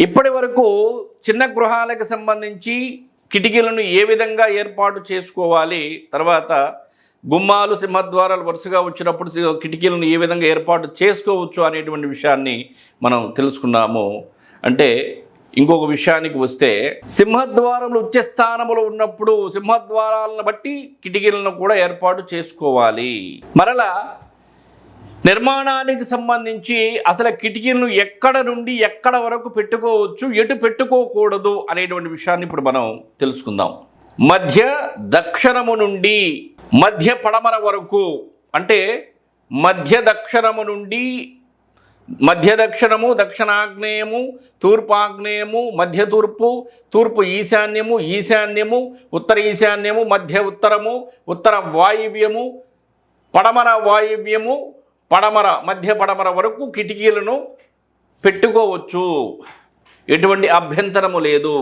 ఇప్పటి వరకు చిన్న గృహాలకు సంబంధించి కిటికీలను ఏ విధంగా ఏర్పాటు చేసుకోవాలి, తర్వాత గుమ్మాలు సింహద్వారాలు వరుసగా వచ్చినప్పుడు కిటికీలను ఏ విధంగా ఏర్పాటు చేసుకోవచ్చు అనేటువంటి విషయాన్ని మనం తెలుసుకున్నాము. అంటే ఇంకొక విషయానికి వస్తే సింహద్వారములు ఉచ్చ స్థానములు ఉన్నప్పుడు సింహద్వారాలను బట్టి కిటికీలను కూడా ఏర్పాటు చేసుకోవాలి. మరలా నిర్మాణానికి సంబంధించి అసలు కిటికీలను ఎక్కడ నుండి ఎక్కడ వరకు పెట్టుకోవచ్చు, ఎటు పెట్టుకోకూడదు అనేటువంటి విషయాన్ని ఇప్పుడు మనం తెలుసుకుందాం. మధ్య దక్షిణము నుండి మధ్య పడమర వరకు, అంటే మధ్య దక్షిణము నుండి మధ్య దక్షిణము, దక్షిణాగ్నేయము, తూర్పాగ్నేయము, మధ్య తూర్పు, తూర్పు ఈశాన్యము, ఈశాన్యము, ఉత్తర ఈశాన్యము, మధ్య ఉత్తరము, ఉత్తర వాయువ్యము, పడమర వాయువ్యము, పడమర మధ్య పడమర వరకు కిటికీలను పెట్టుకోవచ్చు. ఎటువంటి అభ్యంతరము లేదు.